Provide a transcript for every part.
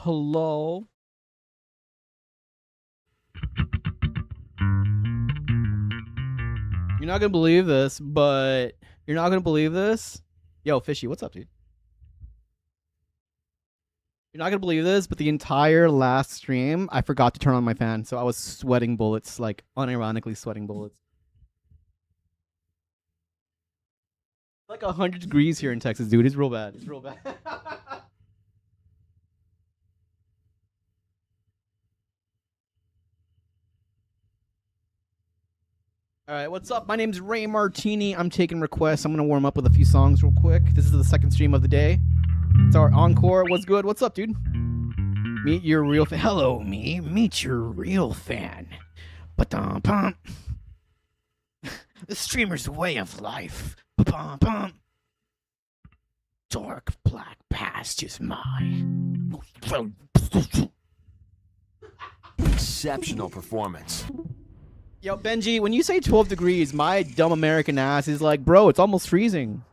Hello? You're not gonna believe this, but you're not gonna believe this. Yo, Fishy, what's up, dude? You're not gonna believe this, but the entire last stream, I forgot to turn on my fan, so I was sweating bullets, like unironically sweating bullets. Like 100 degrees here in Texas, dude. It's real bad. It's real bad. All right, what's up? My name's Ray Martini. I'm taking requests. I'm gonna warm up with a few songs real quick. This is the second stream of the day. It's our encore. What's good? What's up, dude? Meet your real fan. Hello, me. Meet your real fan. Ba-dum-pum. The streamer's way of life. Ba-bum-bum. Dark black past is mine. Exceptional performance. Yo, Benji, when you say 12 degrees, my dumb American ass is like, bro, it's almost freezing.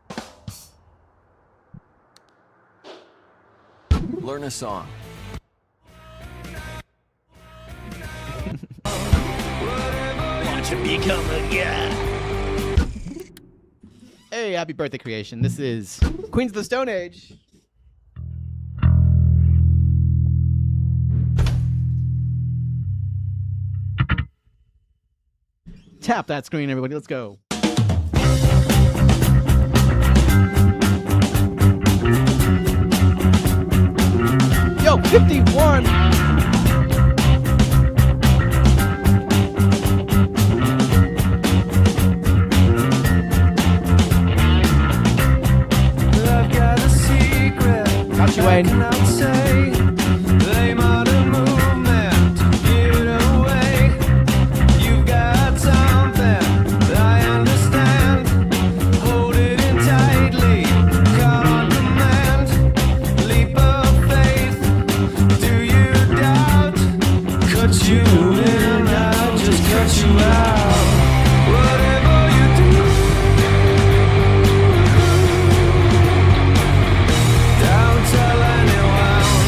Learn a song. Watch him become a god. Hey, happy birthday, creation. This is Queens of the Stone Age. Tap that screen, everybody. Let's go. Yo, 51. I've got a secret. Got you, Wayne. I cannot say. They might have movement. Give it away. You've got something I understand. Hold it in tightly. Count on command. Leap of faith. Do you doubt? Cut you in, I'll just cut you out. Whatever you do. Don't tell anyone.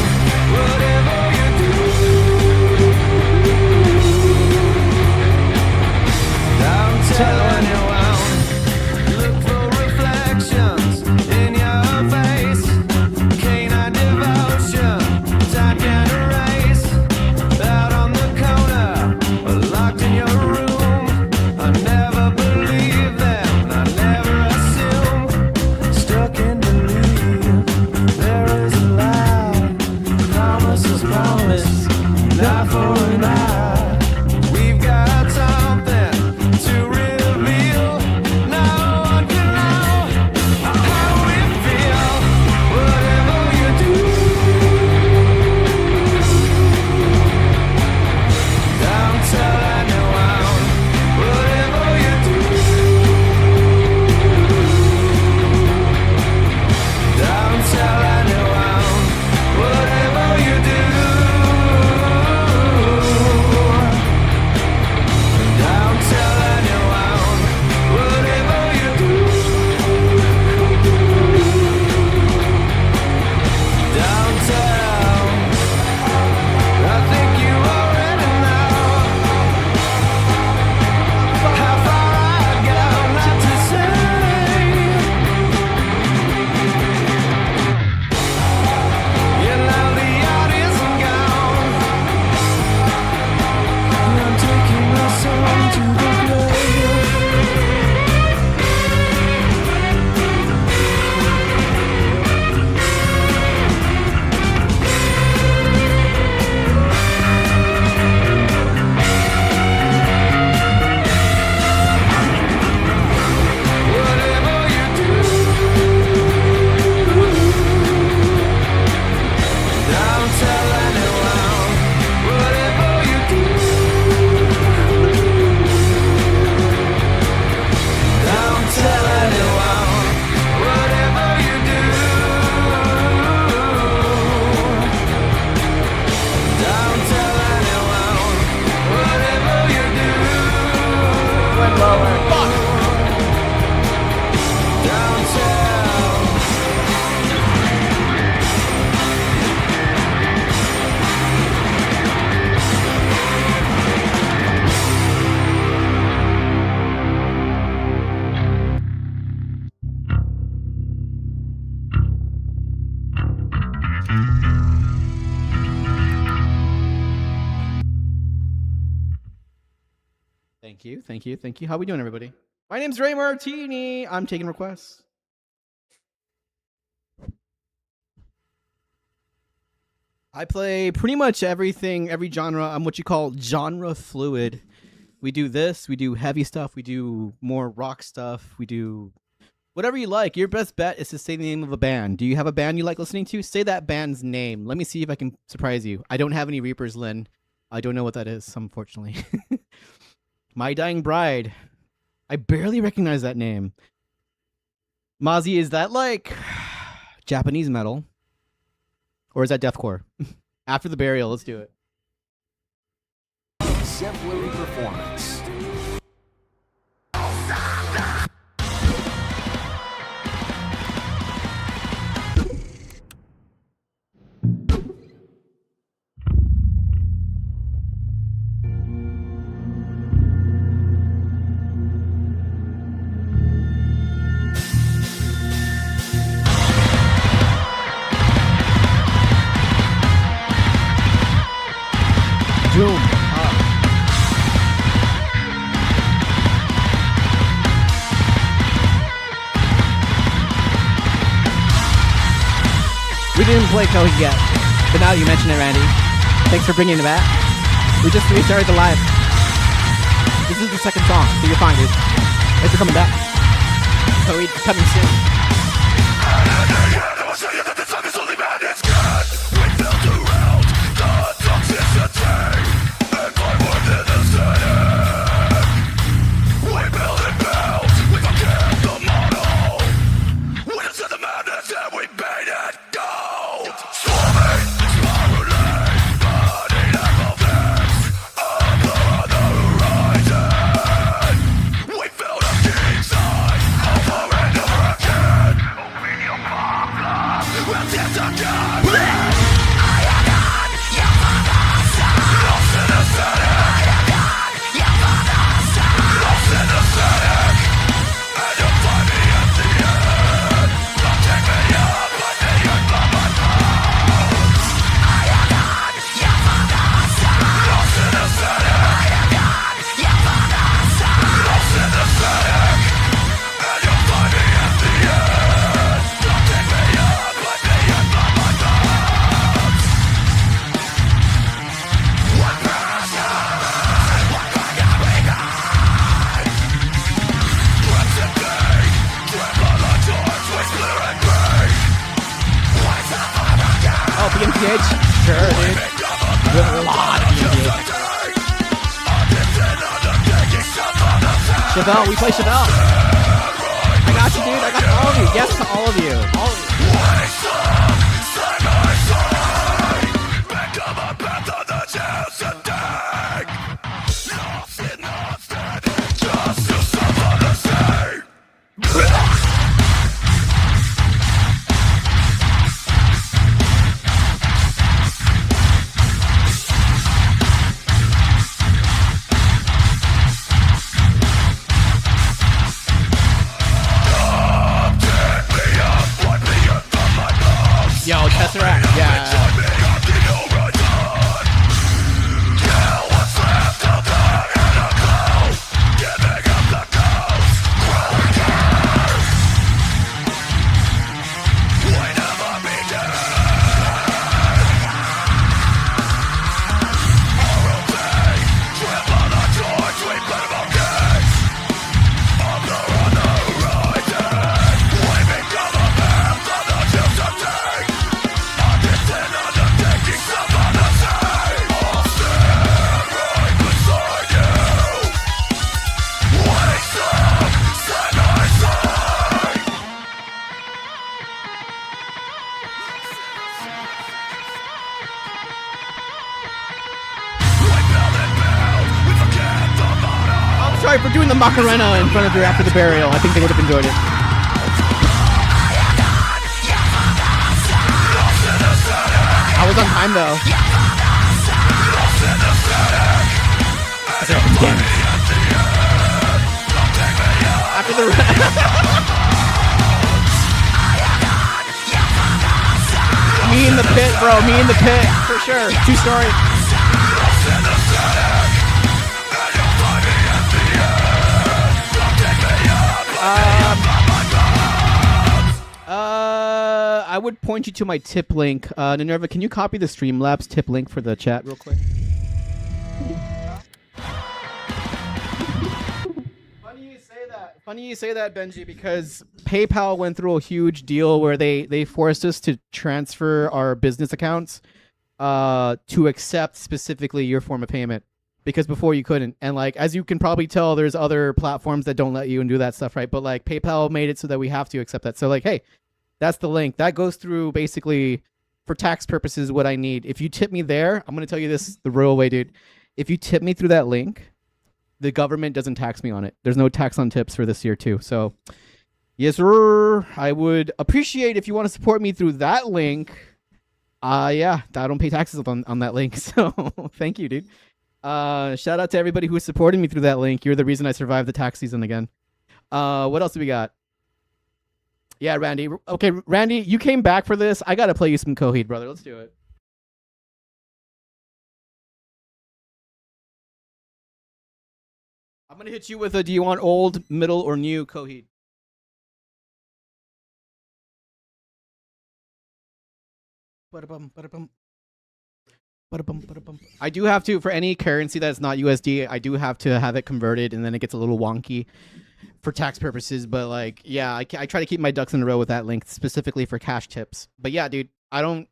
Thank you. Thank you. Thank you. How we doing, everybody? My name's Ray Martini. I'm taking requests. I play pretty much everything, every genre. I'm what you call genre fluid. We do this, we do heavy stuff, we do more rock stuff, we do whatever you like. Your best bet is to say the name of a band. Do you have a band you like listening to? Say that band's name. Let me see if I can surprise you. I don't have any Reapers, Lynn. I don't know what that is, unfortunately. My Dying Bride. I barely recognize that name. Mozzie, is that like Japanese metal? Or is that deathcore? After the Burial, let's do it. Exemplary performance. Doom. We didn't play Code yet, but now you mention it, Randy. Thanks for bringing it back. We just restarted the live. This is the second song, so you're fine, dude. Thanks for coming back. Code coming soon. Sure, dude. A lot of BMPH. Chevelle, we play Chevelle. I got you, dude. I got all of you. Yes to all of you. All of you. Yo, Tesseract, yeah. Sorry for doing the Macarena in front of you after the burial. I think they would have enjoyed it. I was on time though. Damn it. After the me in the pit, bro. Me in the pit for sure. True story. I would point you to my tip link. Minerva, can you copy the Streamlabs tip link for the chat real quick? Funny you say that, Benji, because PayPal went through a huge deal where they forced us to transfer our business accounts to accept specifically your form of payment, because before you couldn't. And like, as you can probably tell, there's other platforms that don't let you and do that stuff, right? But like PayPal made it so that we have to accept that. So like, hey, that's the link. That goes through basically for tax purposes what I need. If you tip me there, I'm going to tell you this the real way, dude. If you tip me through that link, the government doesn't tax me on it. There's no tax on tips for this year too. So yes, sir. I would appreciate if you want to support me through that link. Yeah, I don't pay taxes on that link. So thank you, dude. Shout out to everybody who is supporting me through that link. You're the reason I survived the tax season again. What else do we got? Yeah, Randy. Okay, Randy, you came back for this. I got to play you some Coheed, brother. Let's do it. I'm going to hit you with a, do you want old, middle, or new Coheed? I do have to, for any currency that's not USD, I do have to have it converted, and then it gets a little wonky for tax purposes. But like, yeah, I try to keep my ducks in a row with that link, specifically for cash tips. But yeah, dude, I don't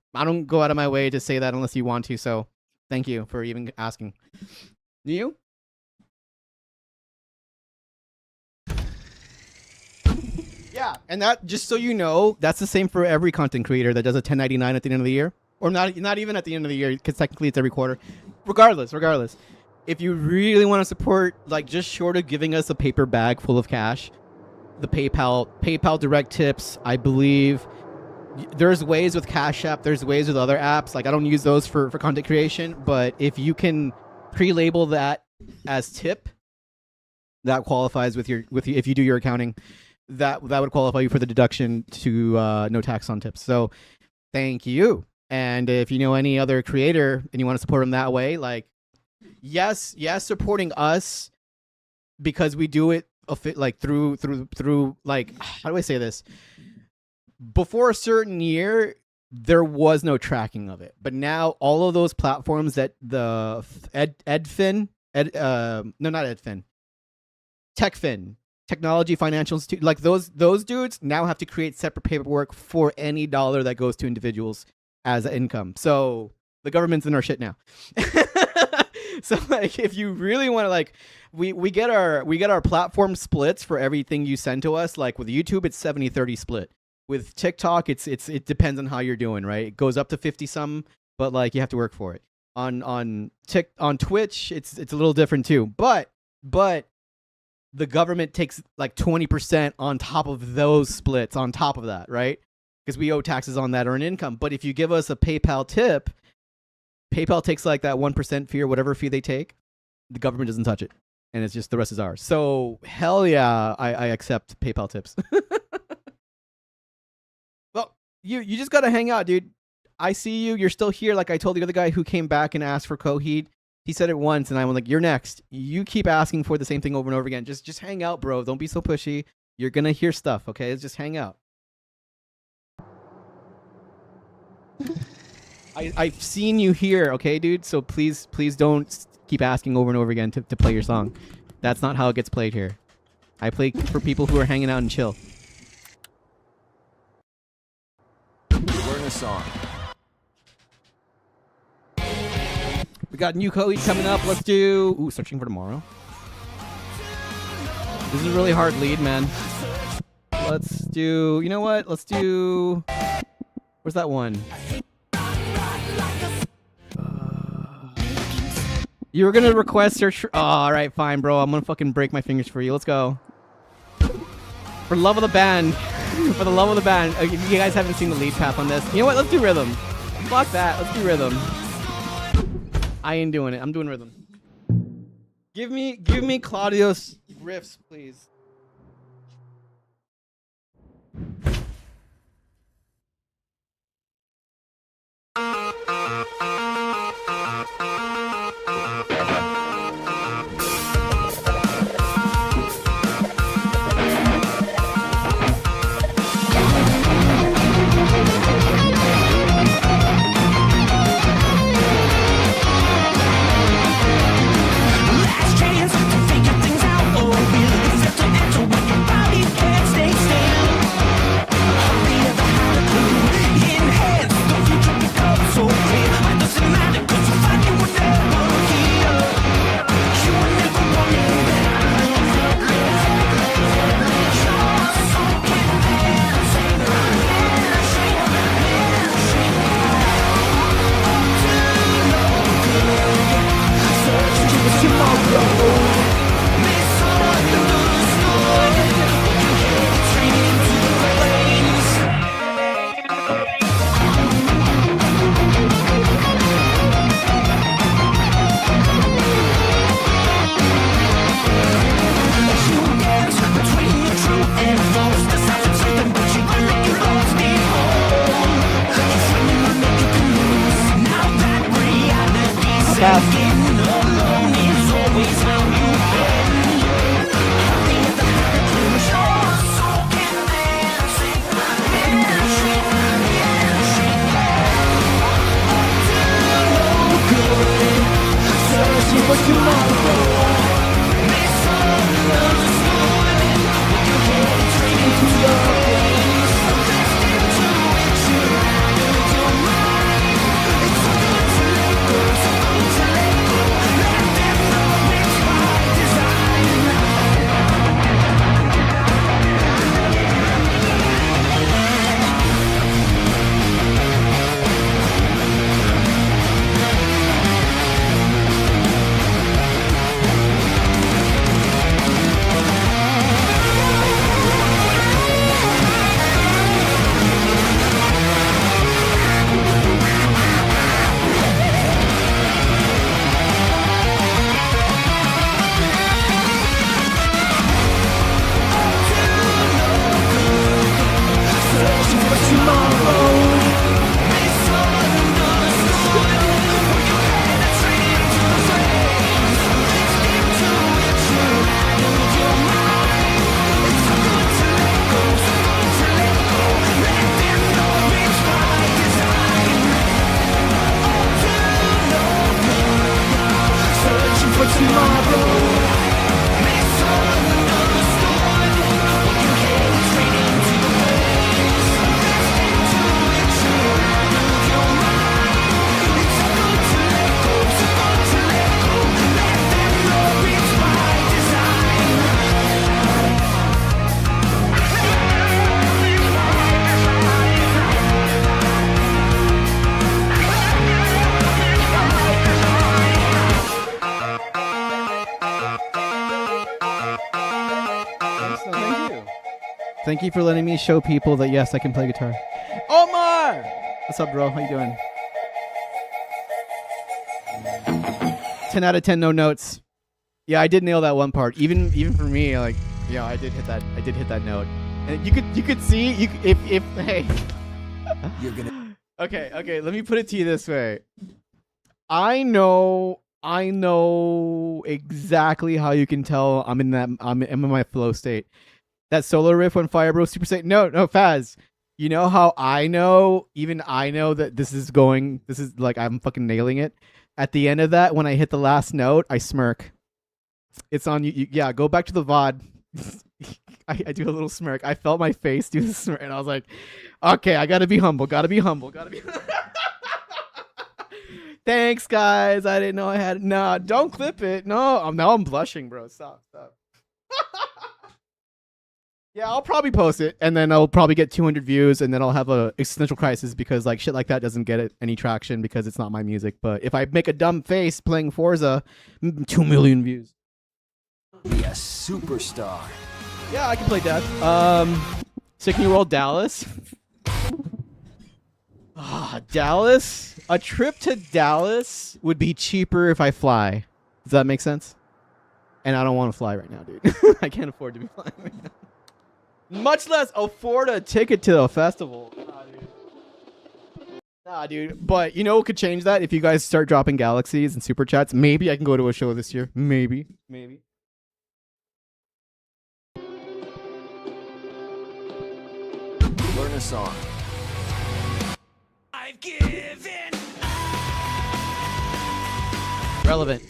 go out of my way to say that unless you want to. So thank you for even asking. You? Yeah, and that, just so you know, that's the same for every content creator that does a 1099 at the end of the year. Or not even at the end of the year, because technically it's every quarter. Regardless. If you really want to support, like, just short of giving us a paper bag full of cash, the PayPal direct tips, I believe. There's ways with Cash App, there's ways with other apps. Like, I don't use those for content creation, but if you can pre-label that as tip, that qualifies with you, if you do your accounting. That would qualify you for the deduction to no tax on tips. So thank you. And if you know any other creator and you want to support them that way, like, yes, supporting us because we do it like through like, how do I say this? Before a certain year, there was no tracking of it, but now all of those platforms that the TechFin. Technology Financial Institute, like those dudes now have to create separate paperwork for any dollar that goes to individuals as income. So the government's in our shit now. So like, if you really want to, like, we get our platform splits for everything you send to us. Like with YouTube, it's 70-30 split. With TikTok, it depends on how you're doing, right? It goes up to 50 some, but like you have to work for it. On Twitch, it's a little different too. But the government takes like 20% on top of those splits, on top of that, right? Because we owe taxes on that earned income. But if you give us a PayPal tip, PayPal takes like that 1% fee or whatever fee they take. The government doesn't touch it. And it's just the rest is ours. So hell yeah, I accept PayPal tips. Well, you just got to hang out, dude. I see you. You're still here. Like I told the other guy who came back and asked for Coheed. He said it once, and I was like, "You're next. You keep asking for the same thing over and over again. Just hang out, bro. Don't be so pushy. You're gonna hear stuff, okay? Just hang out." I've seen you here, okay, dude? So please don't keep asking over and over again to play your song. That's not how it gets played here. I play for people who are hanging out and chill. Learn a song. We got new Coheed coming up. Let's do... Ooh, Searching for Tomorrow. This is a really hard lead, man. Let's do... You know what? Let's do... Where's that one? You were going to request Search for... Oh, all right, fine, bro. I'm going to fucking break my fingers for you. Let's go. For love of the band. For the love of the band. If you guys haven't seen the lead path on this, you know what? Let's do rhythm. Fuck that. Let's do rhythm. I ain't doing it. I'm doing rhythm. Give me Claudio's riffs, please. fast. Thank you for letting me show people that yes, I can play guitar. Omar! What's up, bro? How you doing? 10 out of 10, no notes. Yeah, I did nail that one part. Even for me, like, yeah, I did hit that note. And you could see if hey. You're gonna. Okay, let me put it to you this way. I know exactly how you can tell I'm in my flow state. That solo riff when Fire Bro Super Saiyan. No, Faz. You know how I know, even I know that this is like I'm fucking nailing it. At the end of that, when I hit the last note, I smirk. It's on you. Yeah, go back to the VOD. I do a little smirk. I felt my face do the smirk, and I was like, okay, I gotta be humble. Thanks, guys. I didn't know I had. Nah, don't clip it. No, now I'm blushing, bro. Stop. Yeah, I'll probably post it, and then I'll probably get 200 views, and then I'll have a existential crisis because like shit like that doesn't get any traction because it's not my music. But if I make a dumb face playing Forza, 2 million views. Be a superstar. Yeah, I can play Death. 16-year-old Dallas. Dallas. A trip to Dallas would be cheaper if I fly. Does that make sense? And I don't want to fly right now, dude. I can't afford to be flying right now. Much less afford a ticket to the festival. Nah, dude. But you know what could change that? If you guys start dropping galaxies and super chats, maybe I can go to a show this year. Maybe. Learn a song. I've given. Relevant.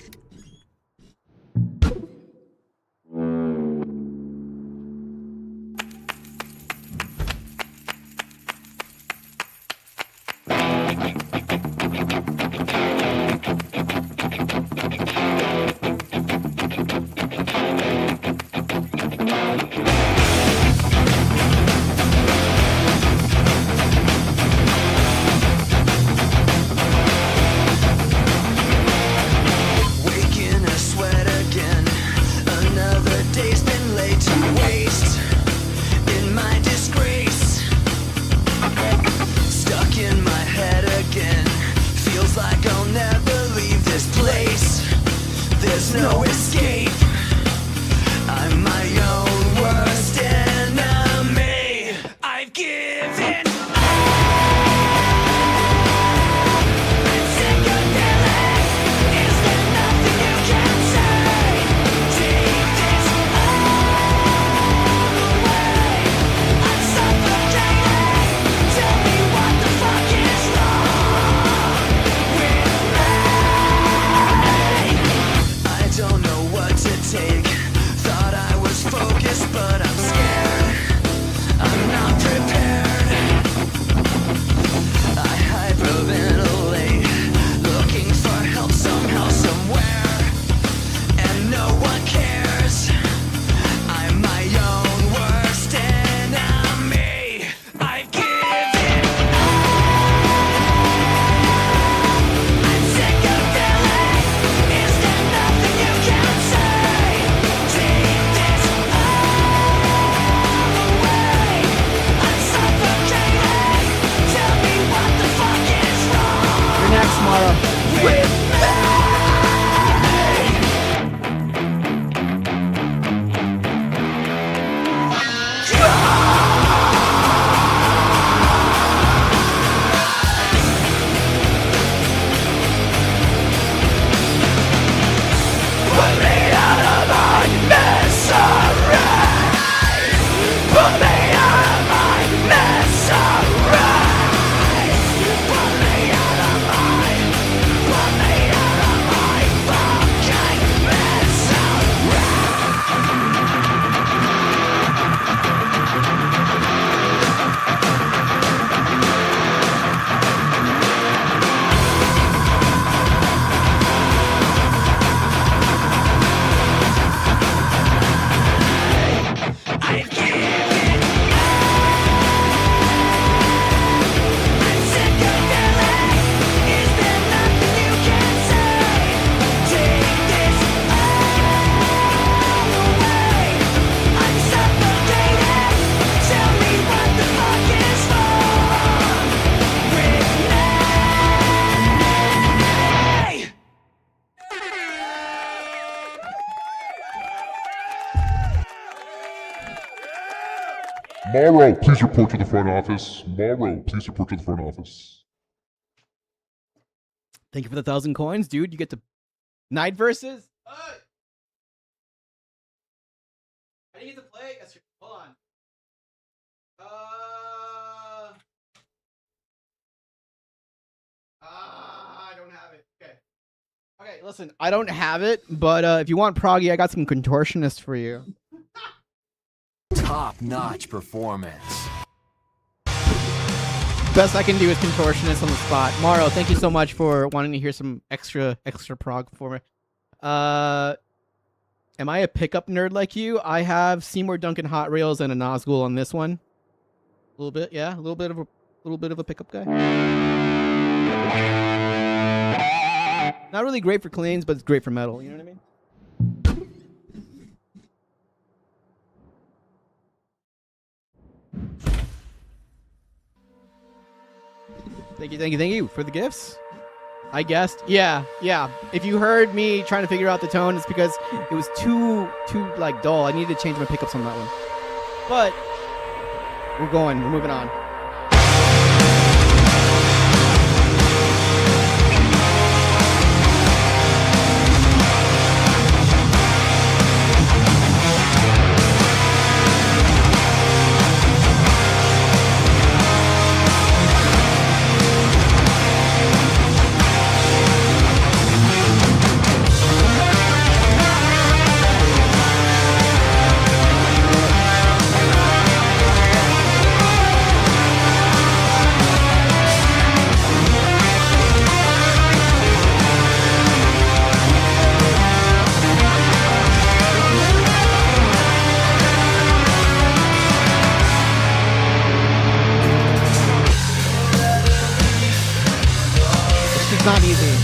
Morrow, please report to the front office. Morrow, please report to the front office. Thank you for the 1,000 coins, dude. You get to night versus. I didn't get to play yesterday. Hold on. I don't have it. Okay. Okay, listen. I don't have it, but if you want Proggy, I got some contortionists for you. Top-notch performance. Best I can do is contortionist on the spot. Morrow, thank you so much for wanting to hear some extra prog for me. Am I a pickup nerd like you? I have Seymour Duncan Hot Rails and a Nazgul on this one. A little bit, yeah, a little bit of a pickup guy. Not really great for cleans, but it's great for metal. You know what I mean? Thank you for the gifts. I guessed. Yeah. If you heard me trying to figure out the tone, it's because it was too like dull. I needed to change my pickups on that one. But we're moving on. It's not easy.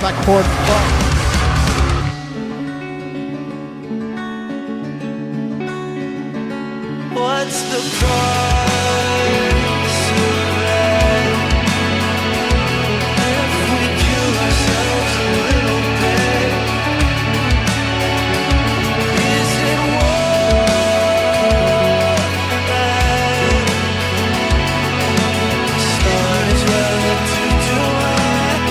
off that chord. Fuck. What's the price of that? If we kill ourselves a little bit, is it worth that? Stars rather to do it.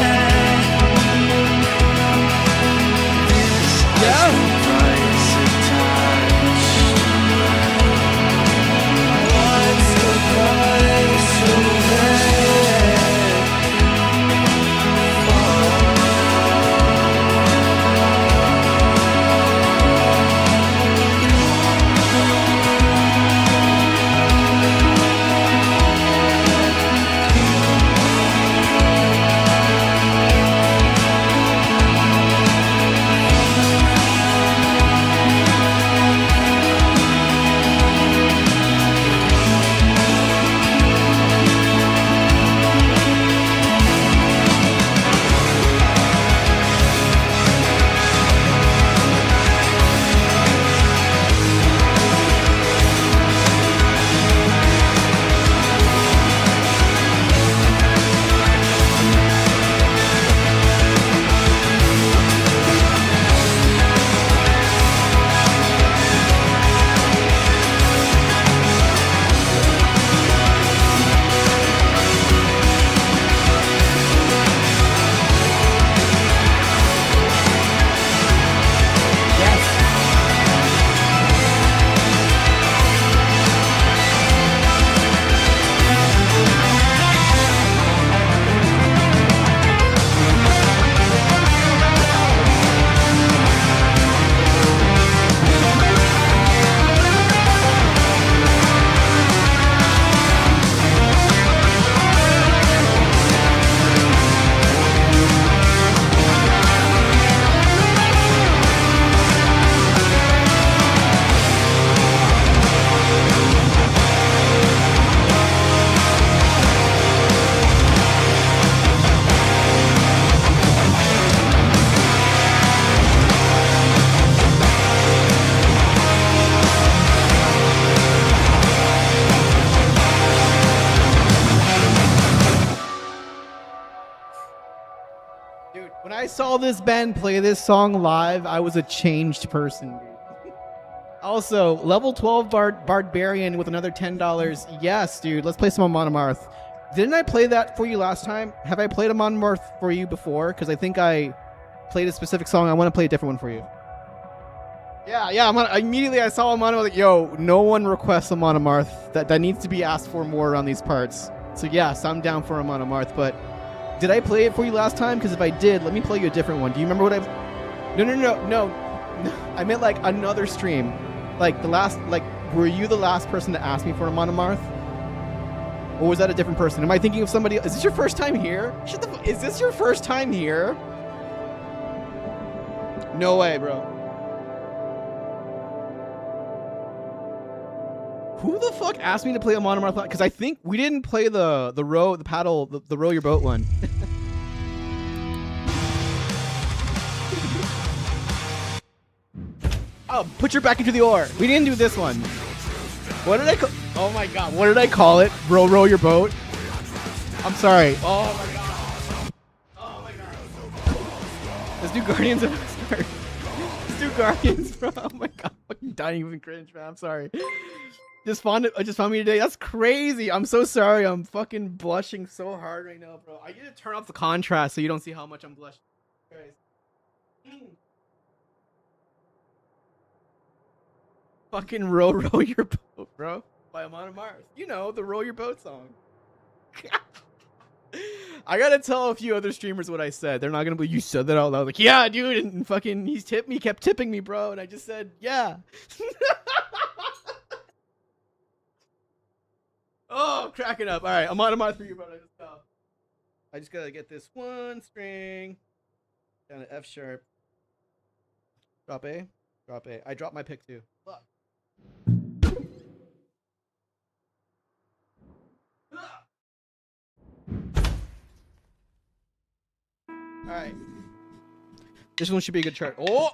This Yeah. is the price of touch. What's the price of Dude, when I saw this band play this song live, I was a changed person, dude. Also, level 12 Barbarian with another $10. Yes, dude. Let's play some Amon Amarth. Didn't I play that for you last time? Have I played Amon Amarth for you before? Because I think I played a specific song. I want to play a different one for you. Yeah. Immediately I saw Amon. I was like, yo, no one requests Amon Amarth. That needs to be asked for more around these parts. So yes, I'm down for Amon Amarth. But did I play it for you last time? Because if I did, let me play you a different one. Do you remember what I... No. I meant like another stream. Like the last... Like, were you the last person to ask me for Amon Amarth? Or was that a different person? Am I thinking of somebody... Is this your first time here? Is this your first time here? No way, bro. Who the fuck asked me to play Amon Amarth? Because I think we didn't play the row your boat one. Oh, put your back into the oar. We didn't do this one. What did I call? Oh my god, what did I call it? Row your boat. I'm sorry. Oh my god. Oh my god. Let's do Guardians of. Sorry. Let's do Guardians, bro. Oh my god, fucking dying even cringe, man. I'm sorry. Just found me today. That's crazy. I'm so sorry. I'm fucking blushing so hard right now, bro. I need to turn off the contrast so you don't see how much I'm blushing. Fucking row your boat, bro. By Amon Amarth. You know, the row your boat song. I gotta tell a few other streamers what I said. They're not gonna believe you said that out loud. Like, yeah, dude, and fucking he kept tipping me, bro, and I just said, yeah. Oh, cracking up. All right, Amon Amarth for you, bro. I just gotta get this one string down to F sharp. Drop A. I dropped my pick too. Fuck. All right. This one should be a good chart. Oh!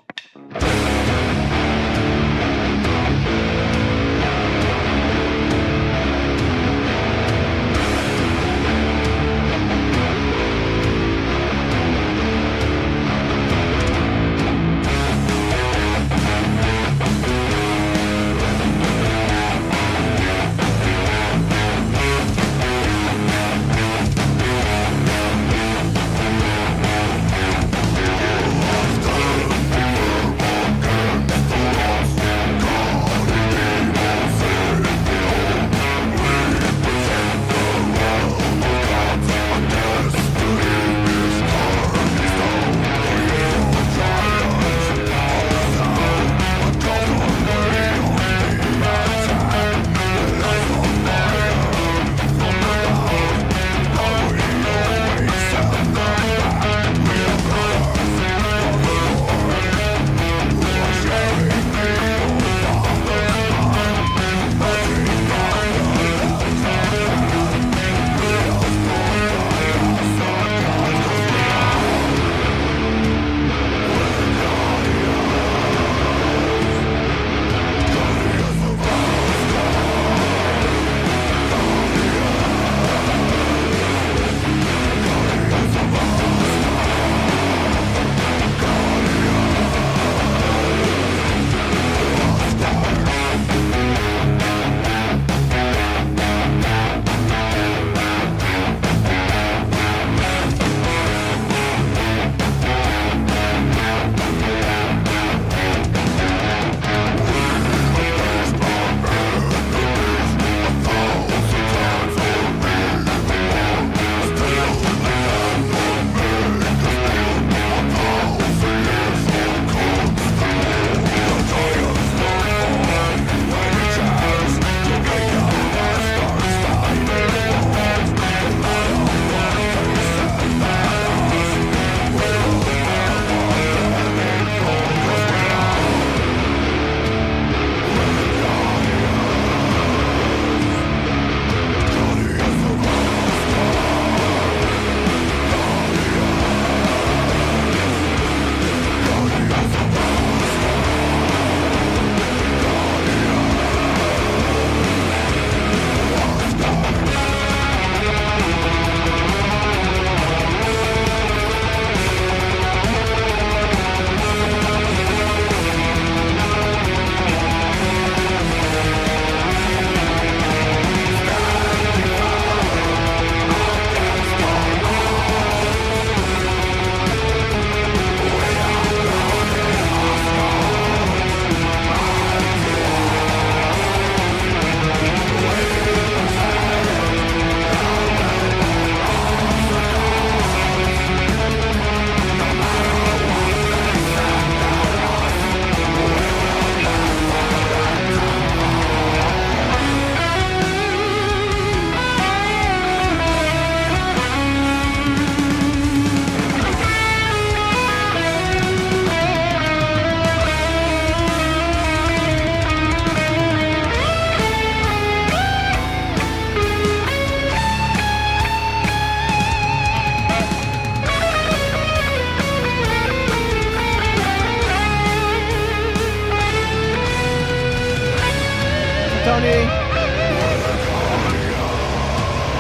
Tony.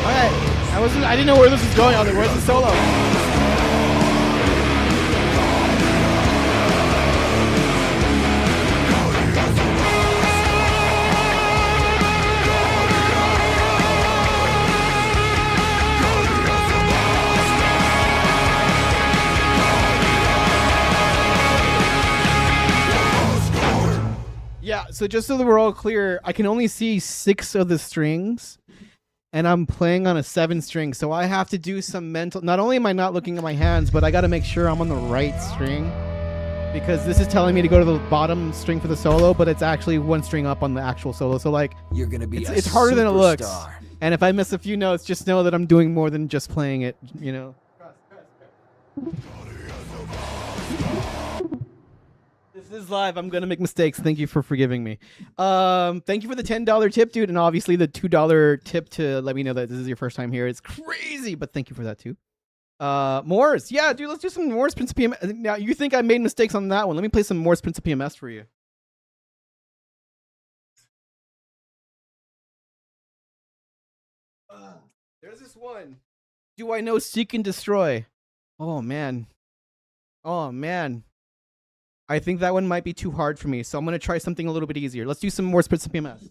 Alright. I didn't know where this was going. I was like, where's the solo? Yeah, so just so that we're all clear, I can only see 6 of the strings, and I'm playing on a 7 string, so I have to do some mental... Not only am I not looking at my hands, but I got to make sure I'm on the right string, because this is telling me to go to the bottom string for the solo, but it's actually 1 string up on the actual solo, so like, You're gonna be it's harder than it looks. superstar. And if I miss a few notes, just know that I'm doing more than just playing it, you know? This is live. I'm gonna make mistakes. Thank you for forgiving me. Thank you for the $10 tip, dude, and obviously the $2 tip to let me know that this is your first time here. It's crazy, but thank you for that too. Morse. Yeah, dude, let's do some Morse Prince of PMS. Now, you think I made mistakes on that one. Let me play some Morse Prince of PMS for you. There's this one. Do I know Seek and Destroy? Oh, man. Oh, man. I think that one might be too hard for me, so I'm going to try something a little bit easier. Let's do some Morse Prince of PMS.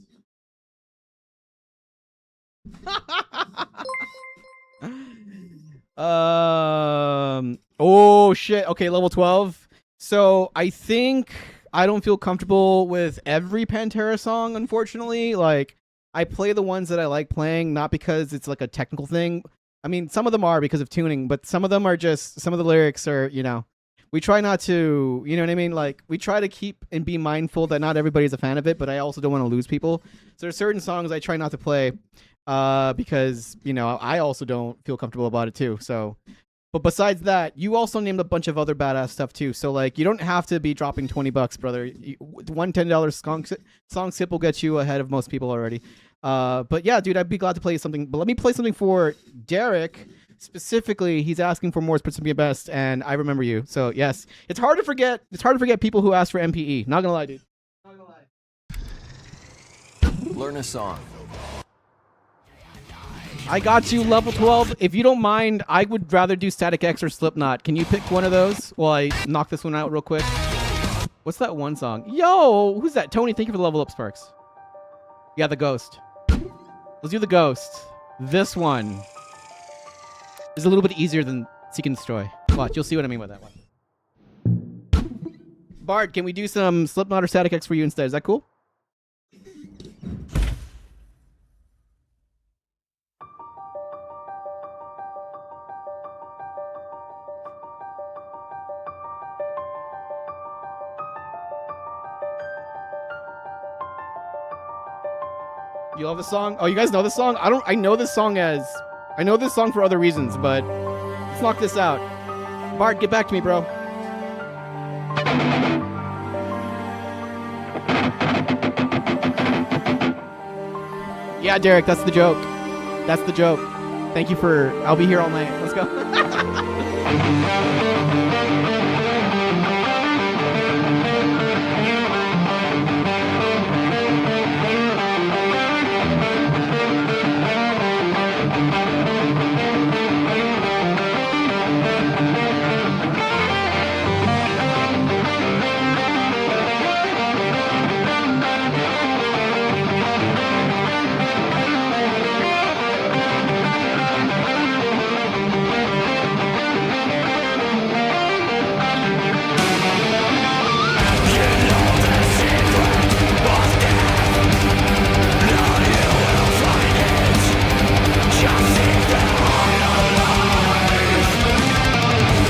Oh shit. Okay, level 12. So I think I don't feel comfortable with every Pantera song, unfortunately. Like, I play the ones that I like playing, not because it's like a technical thing. I mean, some of them are because of tuning, but some of them are just, some of the lyrics are, you know, we try not to, you know what I mean? Like, we try to keep and be mindful that not everybody's a fan of it, but I also don't want to lose people. So there's certain songs I try not to play because, you know, I also don't feel comfortable about it too. So, but besides that, you also named a bunch of other badass stuff too. So like, you don't have to be dropping $20, brother. One $10 song sip will get you ahead of most people already. But yeah, dude, I'd be glad to play something. But let me play something for Derek. Specifically, he's asking for more Prince of PMS, and I remember you. So yes, it's hard to forget. It's hard to forget people who ask for MPE. Not gonna lie, dude. Not gonna lie. Learn a song. I got you, level 12. If you don't mind, I would rather do Static X or Slipknot. Can you pick one of those while I knock this one out real quick? What's that one song? Yo, who's that? Tony, thank you for the level up, Sparks. Yeah, the Ghost. Let's do the Ghost. This one is a little bit easier than Seek and Destroy. Watch, you'll see what I mean by that one. Bart, can we do some Slipknot or Static X for you instead? Is that cool? You love this song? Oh, you guys know this song? I know this song for other reasons, but let's knock this out. Bart, get back to me, bro. Yeah, Derek, that's the joke. That's the joke. Thank you for, I'll be here all night. Let's go.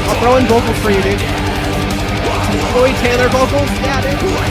I'll throw in vocals for you, dude. Some Floyd Taylor vocals? Yeah, dude.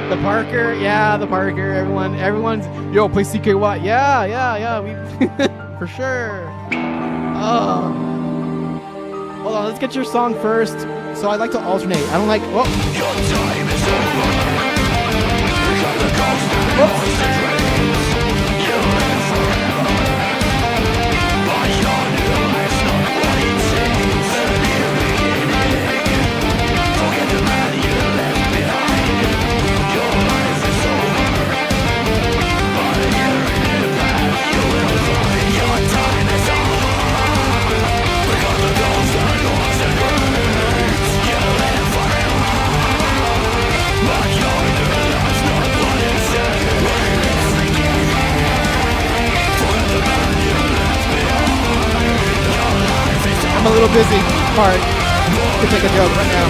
The Parker, yeah, the Parker. Everyone's yo play CKY. Yeah. We for sure. Oh, hold on. Let's get your song first. So I like to alternate. I don't like. Oh. Your time is over. I'm a little busy. Hard to take a joke right now.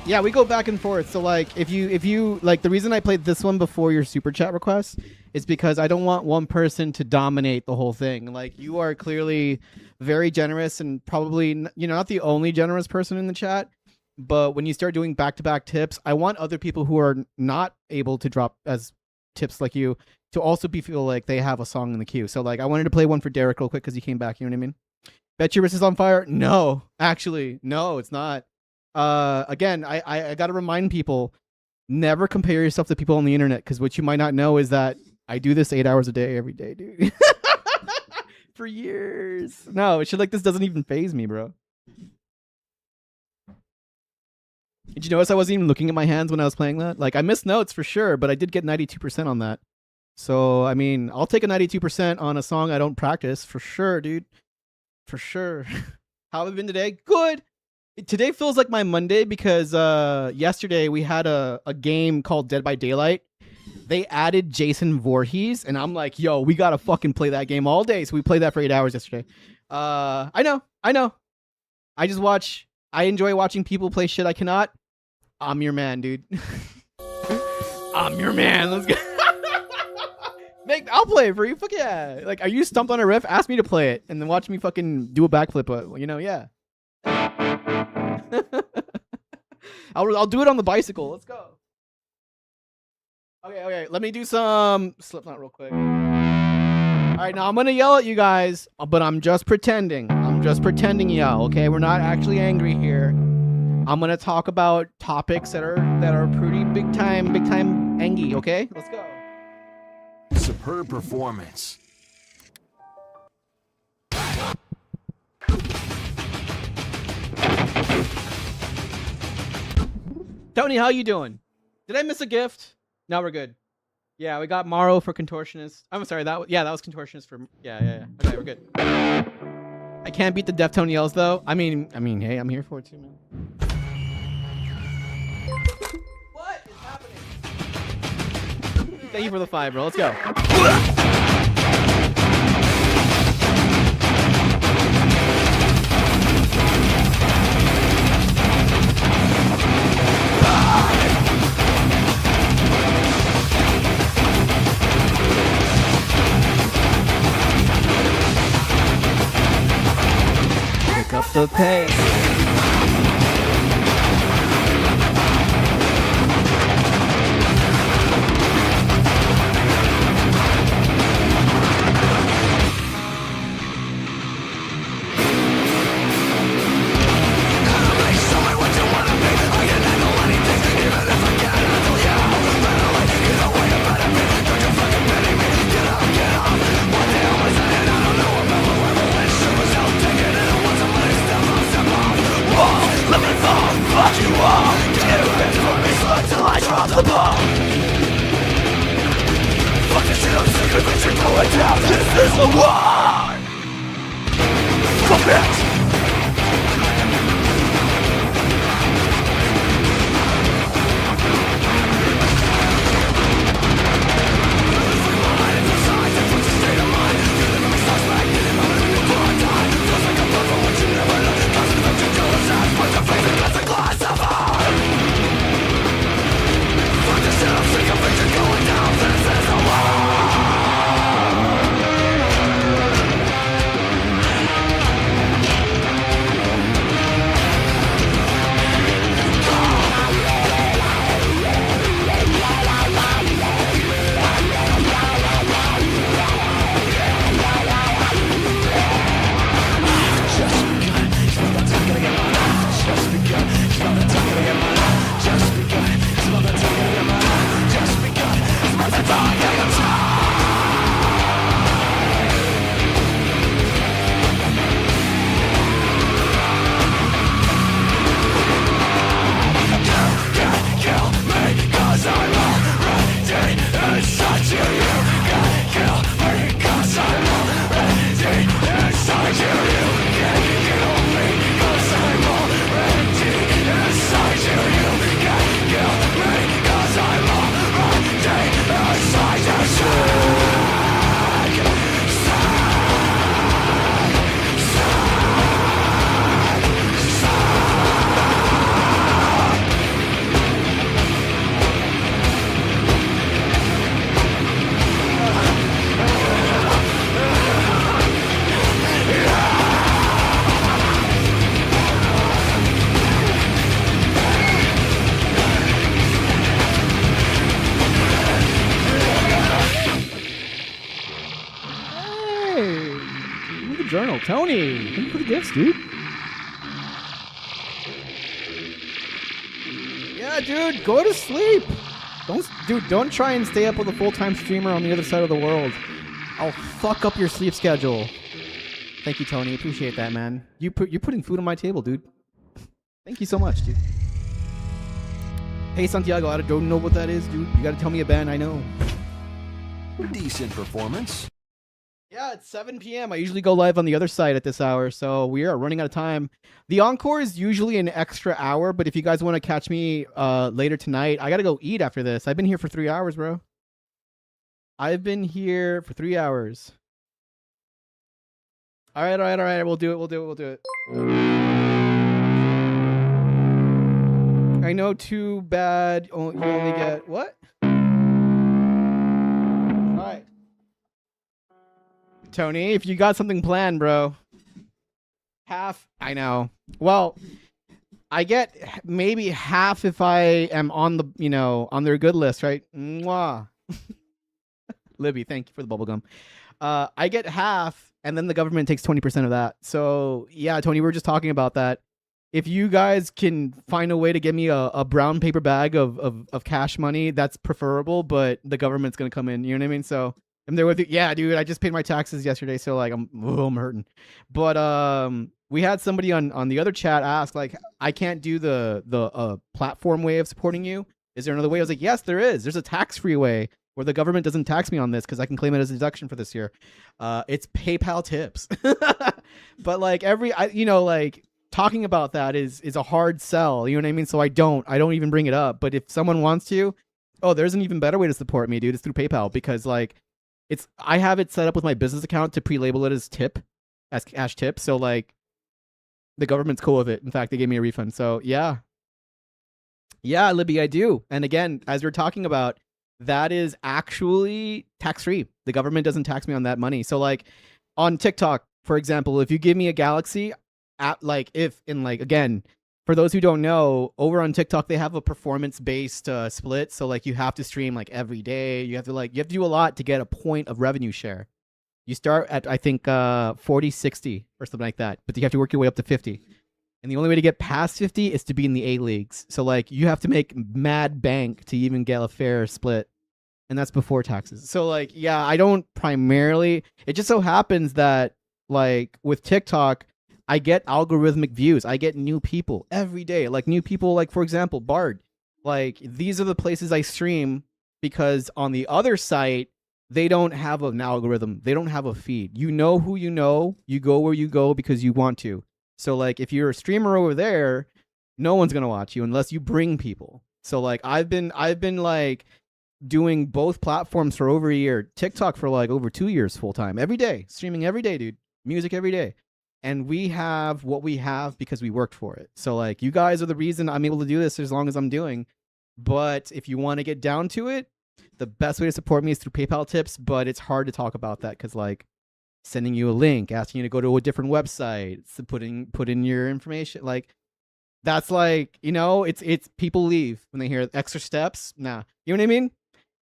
Yeah, we go back and forth. So like if you like, the reason I played this one before your super chat request is because I don't want one person to dominate the whole thing. Like, you are clearly very generous and probably, you know, not the only generous person in the chat, but when you start doing back-to-back tips, I want other people who are not able to drop as tips like you to also feel like they have a song in the queue. So like, I wanted to play one for Derek real quick because he came back, you know what I mean? Bet your wrist is on fire? No, actually, no, it's not. Again, I gotta remind people, never compare yourself to people on the internet, because what you might not know is that I do this 8 hours a day every day, dude. For years. No, shit like this doesn't even faze me, bro. Did you notice I wasn't even looking at my hands when I was playing that? Like, I missed notes for sure, but I did get 92% on that. So, I mean, I'll take a 92% on a song I don't practice, for sure, dude. For sure. How have I been today? Good. Today feels like my Monday because yesterday we had a game called Dead by Daylight. They added Jason Voorhees, and I'm like, yo, we gotta fucking play that game all day. So we played that for 8 hours yesterday. I know. I enjoy watching people play shit I cannot. I'm your man, dude. I'm your man. Let's go. I'll play it for you. Fuck yeah. Like, are you stumped on a riff? Ask me to play it, and then watch me fucking do a backflip. You know, yeah. I'll do it on the bicycle. Let's go. Okay. Let me do some Slipknot real quick. All right, now I'm gonna yell at you guys, but I'm just pretending. I'm just pretending yell. Okay, we're not actually angry here. I'm gonna talk about topics that are pretty big time angy. Okay, let's go. Superb performance. Tony, how you doing? Did I miss a gift? No, we're good. Yeah, we got Morrow for Contortionist. I'm sorry, that was Contortionist for yeah. Okay, we're good. I can't beat the Deftone yells though. I mean, hey, I'm here for it too, man. What is happening? Thank you for the 5, bro. Let's go. Pick up the pace. Tony, thank you for the gifts, dude. Yeah, dude, go to sleep. Don't try and stay up with a full-time streamer on the other side of the world. I'll fuck up your sleep schedule. Thank you, Tony. Appreciate that, man. You're putting food on my table, dude. Thank you so much, dude. Hey, Santiago, I don't know what that is, dude. You gotta tell me a band I know. Decent performance. Yeah, it's 7 p.m. I usually go live on the other side at this hour, so we are running out of time. The encore is usually an extra hour, but if you guys want to catch me later tonight, I gotta go eat after this. I've been here for 3 hours, bro. I've been here for 3 hours. All right. We'll do it. I know, too bad. You only get what? All right. Tony, if you got something planned, bro. Half, I know. Well, I get maybe half if I am on the, on their good list, right? Mwah. Libby, thank you for the bubblegum. I get half, and then the government takes 20% of that. So, yeah, Tony, we were just talking about that. If you guys can find a way to get me a brown paper bag of cash money, that's preferable, but the government's going to come in, you know what I mean? So, I'm there with you. Yeah, dude, I just paid my taxes yesterday, so like I'm hurting. But we had somebody on the other chat ask, like, I can't do the platform way of supporting you. Is there another way? I was like, yes, there is. There's a tax-free way where the government doesn't tax me on this because I can claim it as a deduction for this year. It's PayPal tips. But like talking about that is a hard sell. You know what I mean? So I don't even bring it up. But if someone wants to, there's an even better way to support me, dude. It's through PayPal because like I have it set up with my business account to pre-label it as cash tip. So like the government's cool with it. In fact, they gave me a refund. So yeah, Libby, I do. And again, as you're talking about, that is actually tax-free. The government doesn't tax me on that money. So like on TikTok, for example, if you give me a Galaxy app, again, for those who don't know, over on TikTok, they have a performance-based split. So like you have to stream like every day. You have to do a lot to get a point of revenue share. You start at, I think, 40, 60 or something like that. But you have to work your way up to 50. And the only way to get past 50 is to be in the A leagues. So like you have to make mad bank to even get a fair split. And that's before taxes. So like, yeah, I don't primarily, it just so happens that like with TikTok, I get algorithmic views. I get new people every day. Like new people, like for example, Bard. Like these are the places I stream because on the other site, they don't have an algorithm. They don't have a feed. You know who you know. You go where you go because you want to. So like if you're a streamer over there, no one's gonna watch you unless you bring people. So like I've been like doing both platforms for over a year. TikTok for like over 2 years full time. Every day. Streaming every day, dude. Music every day. And we have what we have because we worked for it. So like you guys are the reason I'm able to do this as long as I'm doing. But if you want to get down to it, the best way to support me is through PayPal tips, but it's hard to talk about that because like sending you a link, asking you to go to a different website, put in your information, like that's like, it's people leave when they hear extra steps. Nah, you know what I mean?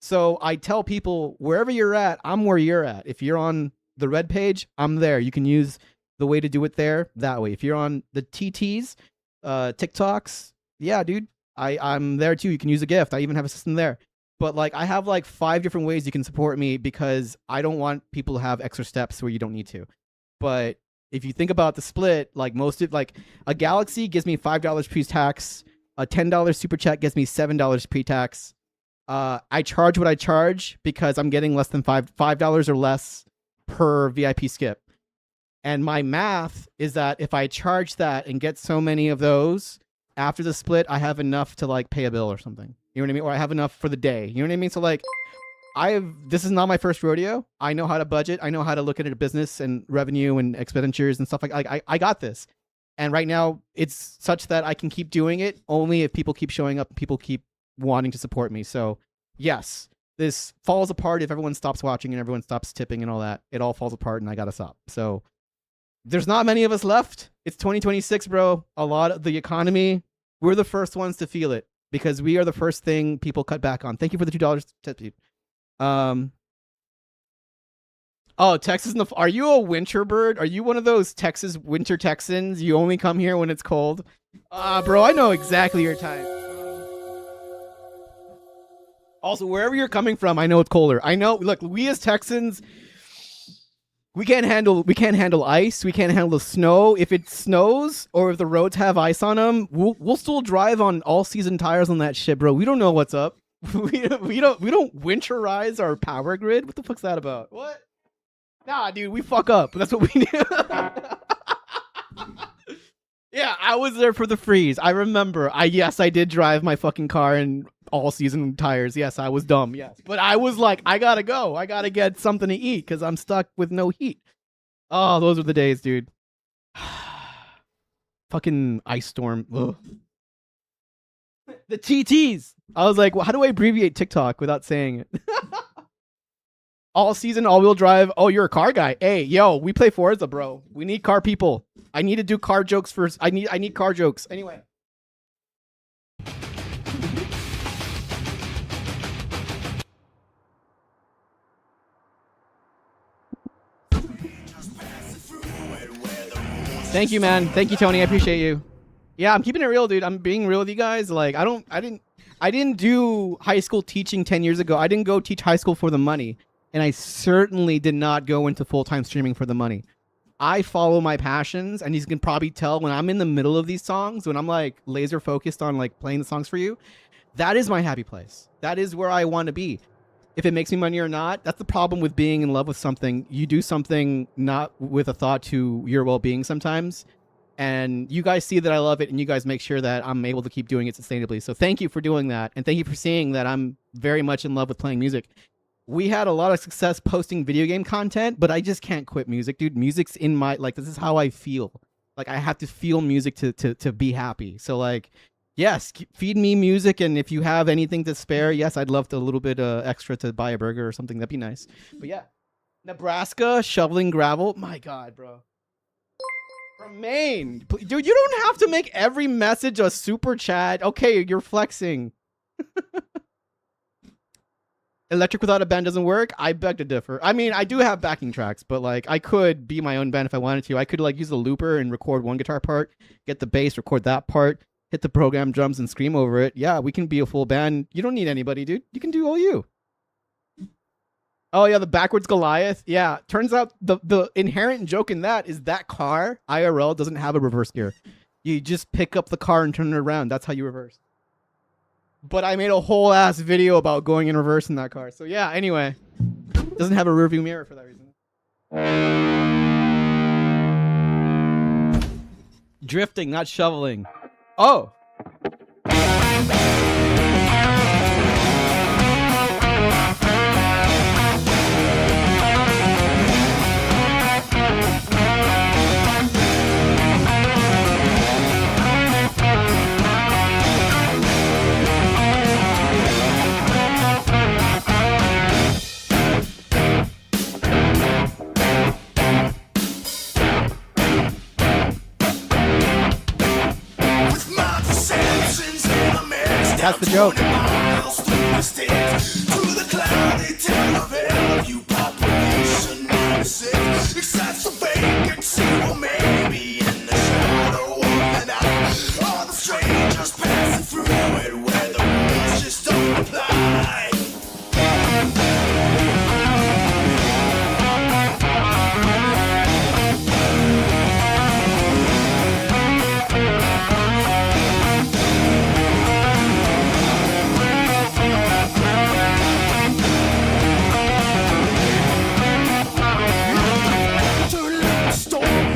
So I tell people wherever you're at, I'm where you're at. If you're on the red page, I'm there. You can use the way to do it there that way. If you're on the TTs, TikToks, yeah, dude, I'm there too. You can use a gift. I even have a system there. But like I have like 5 different ways you can support me because I don't want people to have extra steps where you don't need to. But if you think about the split, like a Galaxy gives me $5 pre-tax, a $10 super chat gets me $7 pre-tax. I charge what I charge because I'm getting less than $5 or less per VIP skip. And my math is that if I charge that and get so many of those after the split, I have enough to like pay a bill or something. You know what I mean? Or I have enough for the day. You know what I mean? So like this is not my first rodeo. I know how to budget. I know how to look at a business and revenue and expenditures and stuff like I got this. And right now it's such that I can keep doing it only if people keep showing up, people keep wanting to support me. So yes, this falls apart if everyone stops watching and everyone stops tipping and all that. It all falls apart and I got to stop. So there's not many of us left. It's 2026, bro. A lot of the economy, we're the first ones to feel it. Because we are the first thing people cut back on. Thank you for the $2 tip. Oh, Texas in the. Are you a winter bird? Are you one of those Texas winter Texans? You only come here when it's cold? Bro, I know exactly your type. Also, wherever you're coming from, I know it's colder. I know. Look, we as Texans, we can't handle ice. We can't handle the snow. If it snows or if the roads have ice on them, we'll still drive on all season tires on that shit, bro. We don't know what's up. we don't winterize our power grid. What the fuck's that about? What? Nah, dude, we fuck up. That's what we do. Yeah, I was there for the freeze. I remember. Yes, I did drive my fucking car in all season tires. Yes, I was dumb. Yes, but I was like, I gotta go. I gotta get something to eat because I'm stuck with no heat. Oh, those were the days, dude. Fucking ice storm. Ugh. The TTs. I was like, well, how do I abbreviate TikTok without saying it? All season, all-wheel drive. Oh, you're a car guy. Hey, yo, we play Forza, bro. We need car people. I need to do car jokes first. I need car jokes. Anyway. Thank you, man. Thank you, Tony. I appreciate you. Yeah, I'm keeping it real, dude. I'm being real with you guys. Like, I didn't do high school teaching 10 years ago. I didn't go teach high school for the money. And I certainly did not go into full-time streaming for the money. I follow my passions, and you can probably tell when I'm in the middle of these songs, when I'm like laser focused on like playing the songs for you, that is my happy place. That is where I want to be. If it makes me money or not, that's the problem with being in love with something. You do something not with a thought to your well-being sometimes. And you guys see that I love it, and you guys make sure that I'm able to keep doing it sustainably. So thank you for doing that. And thank you for seeing that I'm very much in love with playing music. We had a lot of success posting video game content, but I just can't quit music, dude. Music's in my, like, this is how I feel. Like, I have to feel music to be happy. So, like, yes, feed me music. And if you have anything to spare, yes, I'd love to, a little bit extra to buy a burger or something. That'd be nice. But yeah, Nebraska, shoveling gravel. My God, bro. From Maine. Dude, you don't have to make every message a super chat. Okay, you're flexing. Electric without a band doesn't work. I beg to differ. I mean, I do have backing tracks, but like I could be my own band if I wanted to. I could like use the looper and record one guitar part, get the bass, record that part, hit the program drums and scream over it. Yeah, we can be a full band. You don't need anybody, dude. You can do all you. Oh yeah, the backwards Goliath. Yeah, turns out the inherent joke in that is that car IRL doesn't have a reverse gear. You just pick up the car and turn it around. That's how you reverse. But I made a whole ass video about going in reverse in that car. So yeah, anyway. Doesn't have a rearview mirror for that reason. Drifting, not shoveling. Oh. That's the joke.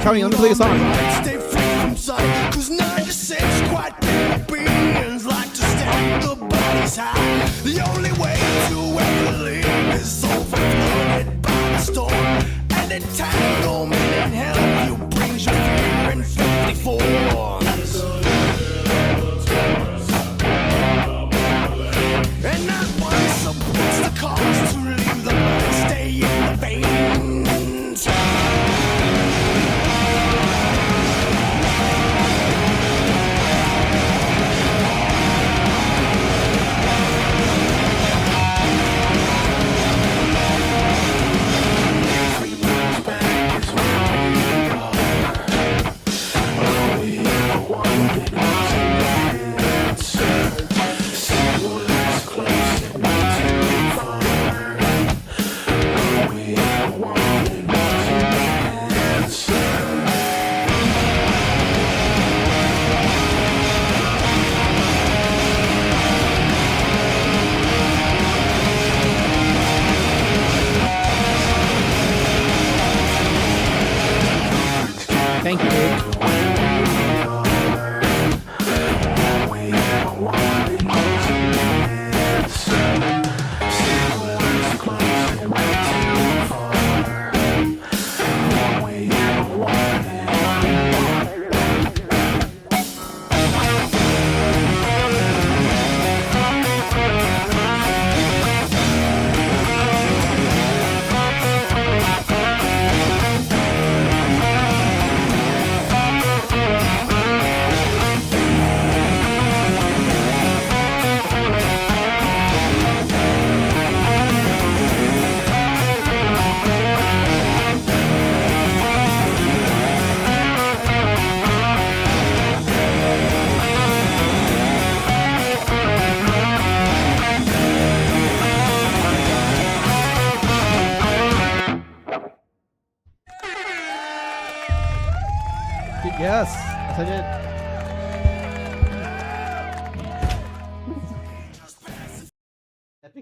Tony, let me play a song. Stay free from sight, 'cause 96 quite beings like to stand the bodies high. The only way to ever live is overflowed by the storm. And entanglement in hell, you brings your fear in 54. And not one supports the cause to leave the blood stay in the veins.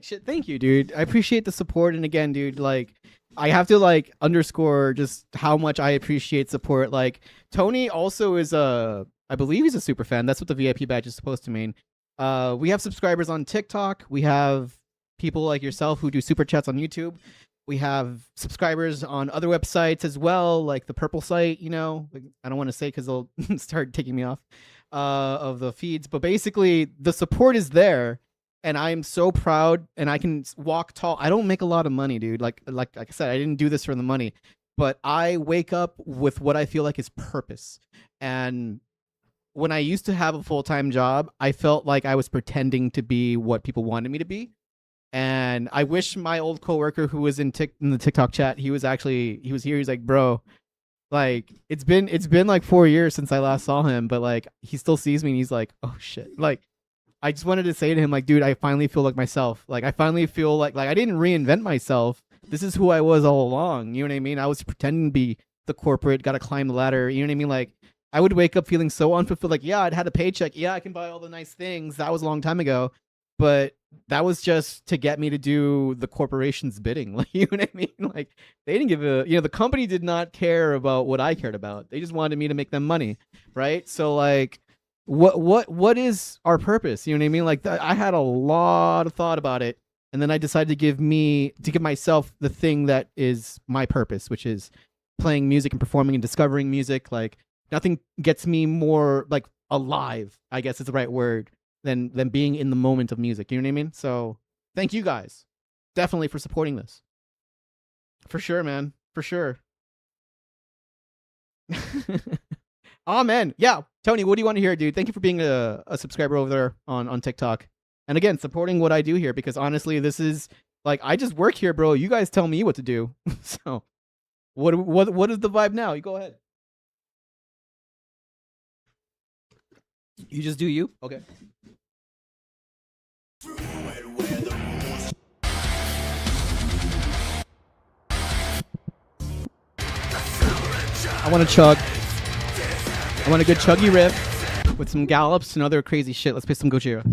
Shit, thank you, dude. I appreciate the support. And again, dude, like, I have to like underscore just how much I appreciate support. Like, Tony also is I believe he's a super fan. That's what the VIP badge is supposed to mean. We have subscribers on TikTok. We have people like yourself who do super chats on YouTube. We have subscribers on other websites as well, like the Purple site. You know, like, I don't want to say because they'll start taking me off of the feeds. But basically, the support is there. And I'm so proud, and I can walk tall. I don't make a lot of money, dude. Like I said, I didn't do this for the money, but I wake up with what I feel like is purpose. And when I used to have a full-time job, I felt like I was pretending to be what people wanted me to be. And I wish my old coworker who was in the TikTok chat, he was here. He's like, bro, like it's been like 4 years since I last saw him, but like he still sees me and he's like, oh shit, like. I just wanted to say to him, like, dude, I finally feel like myself. Like, I finally feel like I didn't reinvent myself. This is who I was all along. You know what I mean? I was pretending to be the corporate, got to climb the ladder. You know what I mean? Like, I would wake up feeling so unfulfilled. Like, yeah, I'd had a paycheck. Yeah, I can buy all the nice things. That was a long time ago. But that was just to get me to do the corporation's bidding. Like, you know what I mean? Like, they didn't give the company did not care about what I cared about. They just wanted me to make them money. Right? So, like, what is our purpose? You know what I mean? Like I had a lot of thought about it, and then I decided to give myself the thing that is my purpose, which is playing music and performing and discovering music. Like nothing gets me more like alive, I guess is the right word, than being in the moment of music. You know what I mean? So thank you guys, definitely, for supporting this. For sure, man. For sure. Amen. Yeah, Tony, what do you want to hear, dude? Thank you for being a subscriber over there on TikTok. And again, supporting what I do here, because honestly, this is like I just work here, bro. You guys tell me what to do. So, what is the vibe now? You go ahead. You just do you. Okay. I want to chug. I want a good chuggy riff with some gallops and other crazy shit. Let's play some Gojira.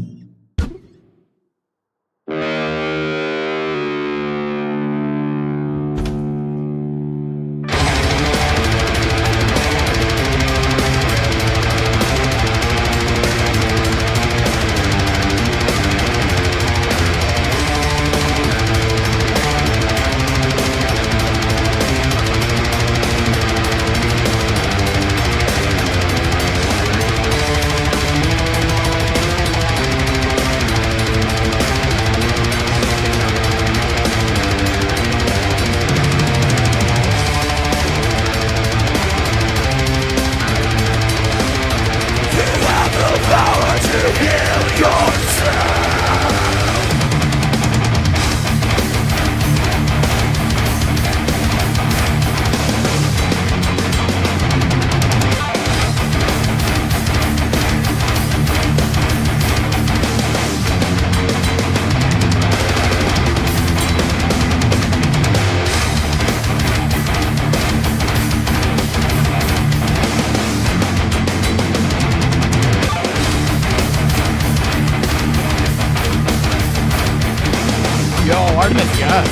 Artemis, yes.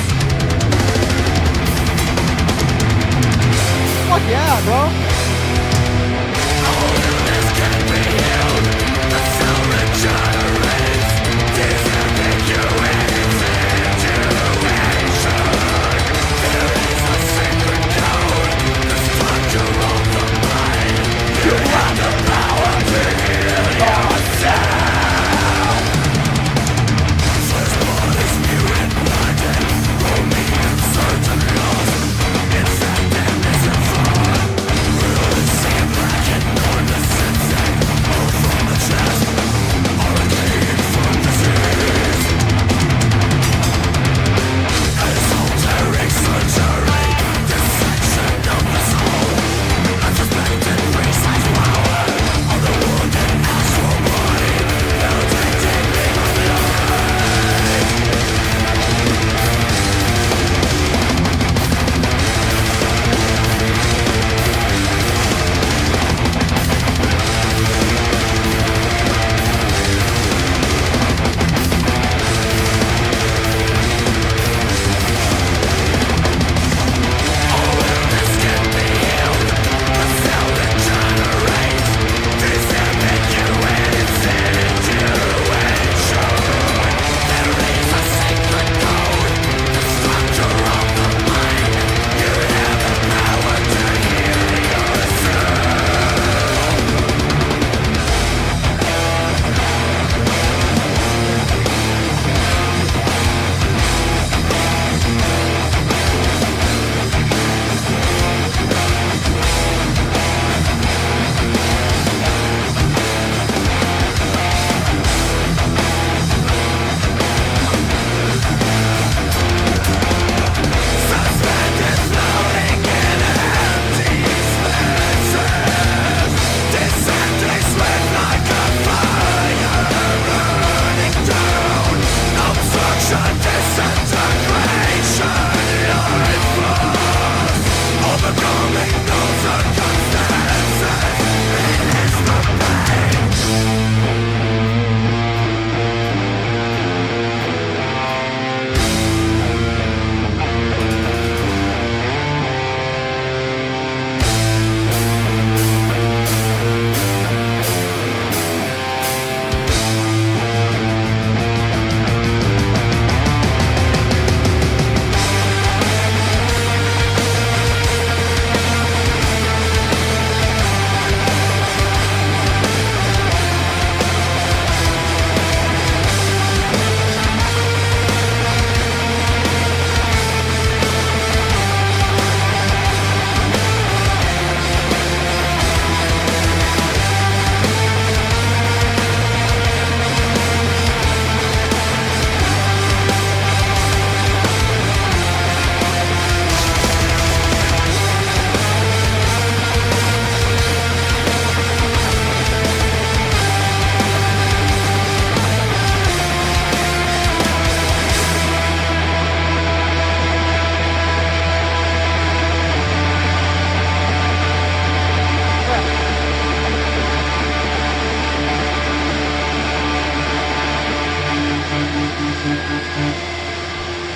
Fuck yeah, bro.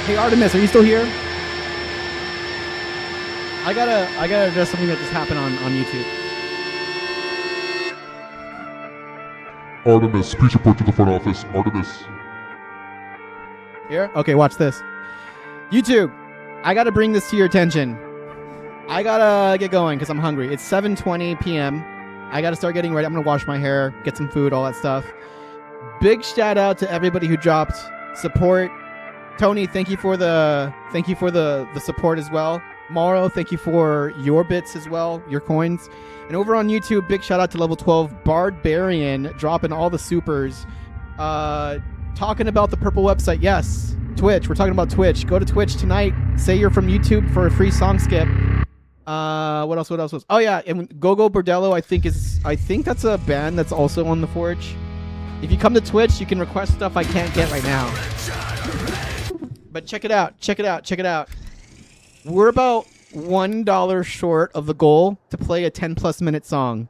Hey Artemis, are you still here? I gotta address something that just happened on YouTube. Artemis, please report to the front office. Artemis. Here? Okay, watch this. YouTube, I gotta bring this to your attention. I gotta get going because I'm hungry. It's 7:20 p.m. I gotta start getting ready. I'm gonna wash my hair, get some food, all that stuff. Big shout out to everybody who dropped support. Tony, thank you for the support as well. Mauro, thank you for your bits as well, your coins. And over on YouTube, big shout out to level 12 Barbarian dropping all the supers. Talking about the purple website, yes. Twitch, we're talking about Twitch. Go to Twitch tonight. Say you're from YouTube for a free song skip. What else? Oh yeah, and Gogo Bordello, I think that's a band that's also on the Forge. If you come to Twitch, you can request stuff I can't get right now. But check it out. We're about $1 short of the goal to play a 10+ minute song.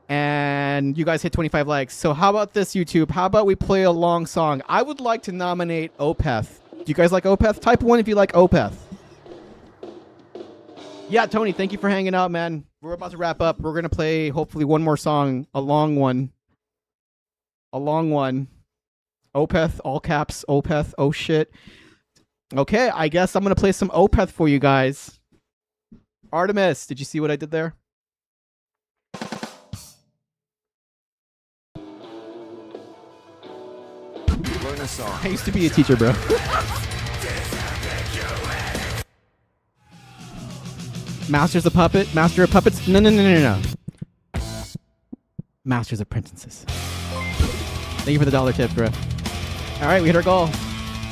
And you guys hit 25 likes. So how about this, YouTube? How about we play a long song? I would like to nominate Opeth. Do you guys like Opeth? Type 1 if you like Opeth. Yeah, Tony, thank you for hanging out, man. We're about to wrap up. We're going to play, hopefully, one more song. A long one. Opeth, all caps, Opeth. Oh, shit. Okay, I guess I'm going to play some Opeth for you guys. Artemis, did you see what I did there? Learn a song. I used to be a teacher, bro. Master's a puppet? Master of puppets? No. Master's apprentices. Thank you for the $1 tip, bro. All right, we hit our goal.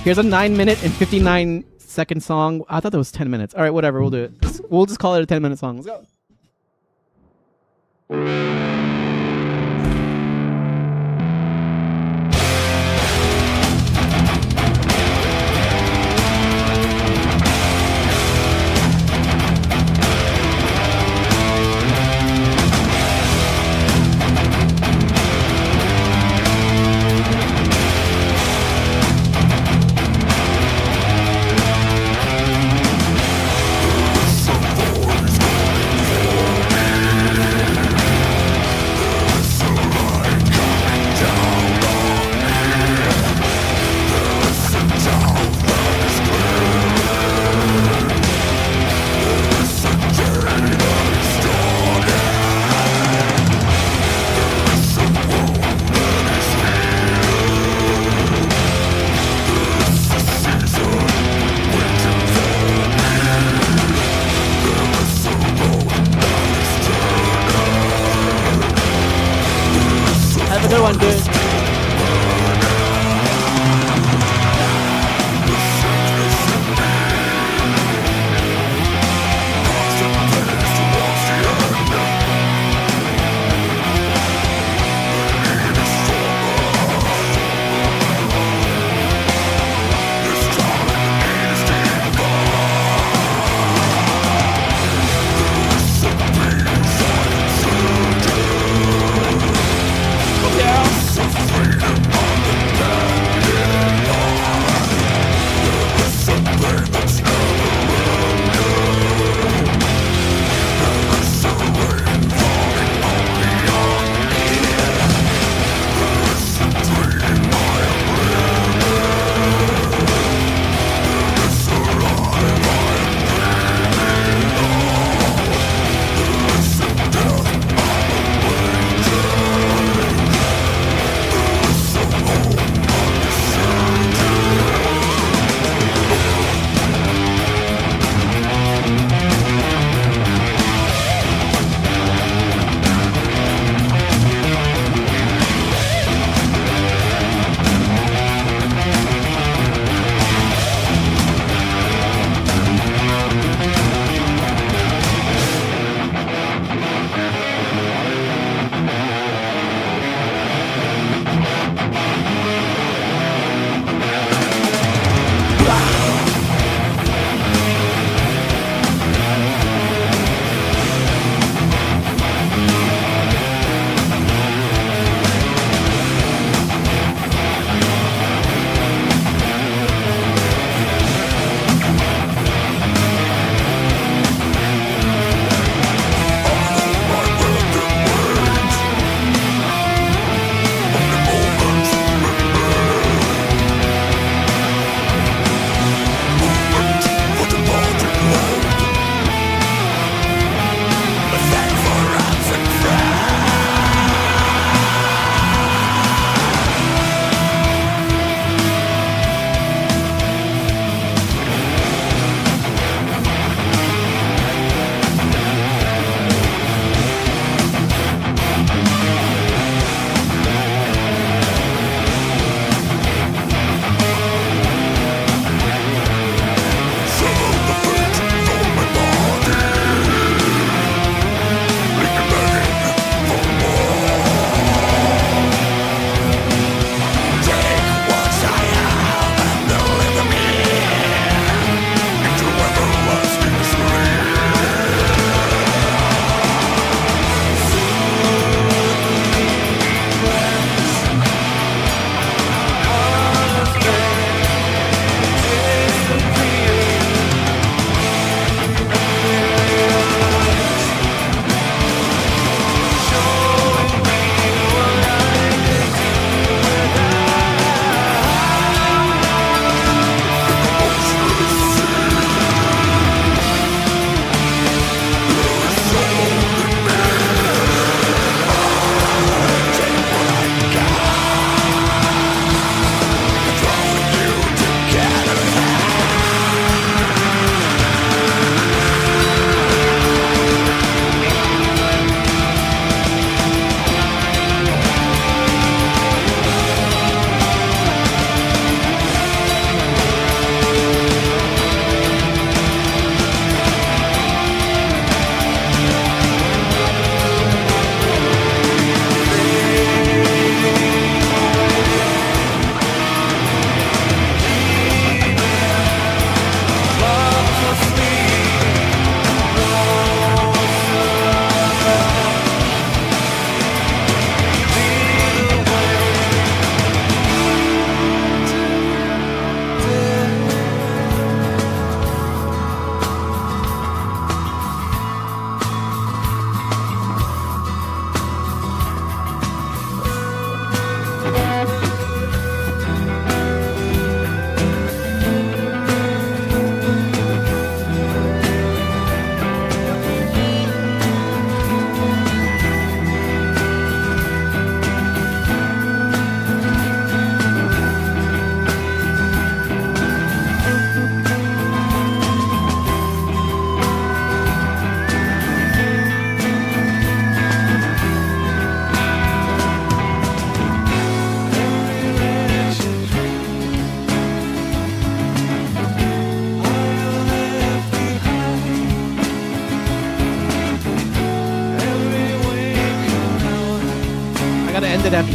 Here's a 9-minute and 59-second song. I thought that was 10 minutes. All right, whatever. We'll do it. We'll just call it a 10-minute song. Let's go.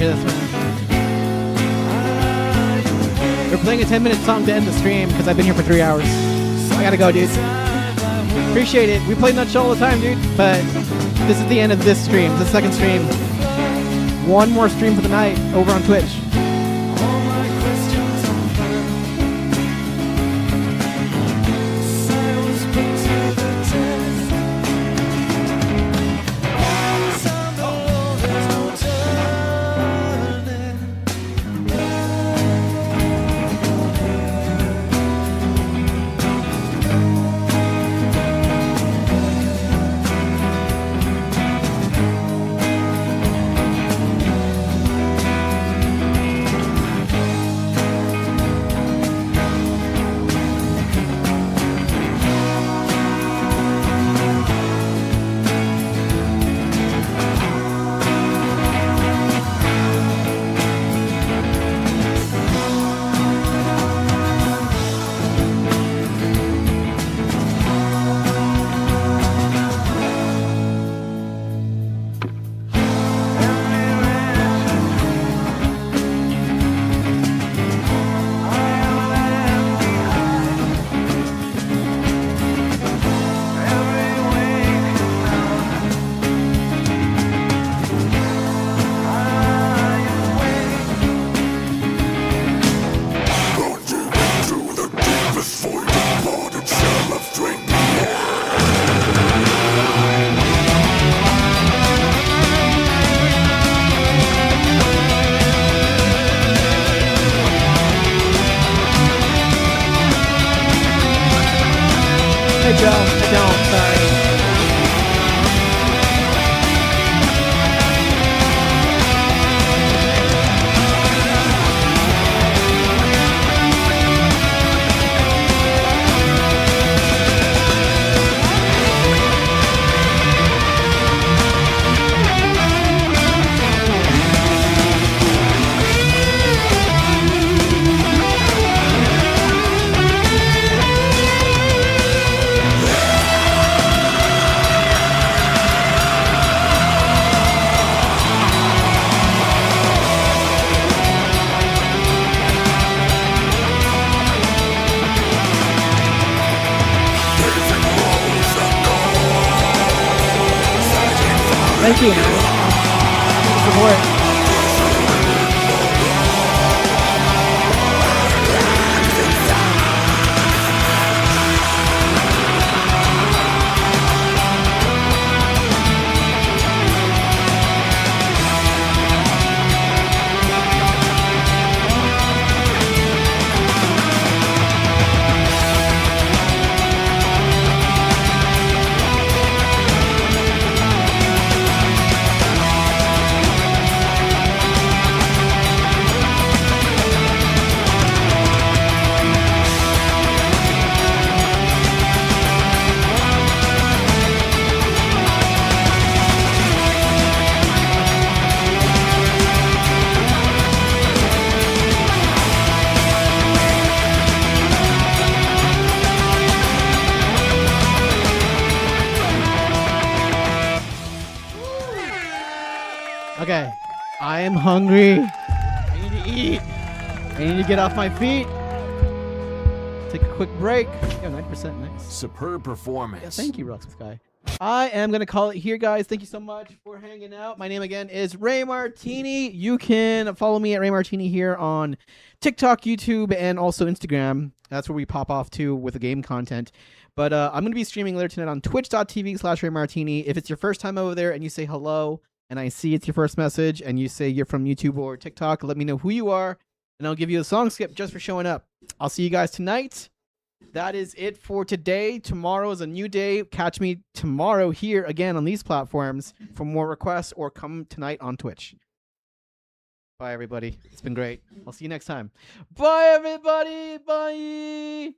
hear this one. We're playing a 10-minute song to end the stream because I've been here for 3 hours. I gotta go, dude. Appreciate it. We play Nutshell all the time, dude. But this is the end of this stream, the second stream. One more stream for the night over on Twitch. Joe. I don't, sorry. Thank you, man. Support. Okay, I am hungry. I need to eat. I need to get off my feet. Take a quick break. Yeah, 90% nice. Superb performance. Yeah, thank you, Rocksmith Guy. I am going to call it here, guys. Thank you so much for hanging out. My name again is Ray Martini. You can follow me at Ray Martini here on TikTok, YouTube, and also Instagram. That's where we pop off to with the game content. But I'm going to be streaming later tonight on twitch.tv/Ray Martini. If it's your first time over there and you say hello, and I see it's your first message, and you say you're from YouTube or TikTok, let me know who you are, and I'll give you a song skip just for showing up. I'll see you guys tonight. That is it for today. Tomorrow is a new day. Catch me tomorrow here again on these platforms for more requests, or come tonight on Twitch. Bye, everybody. It's been great. I'll see you next time. Bye, everybody. Bye.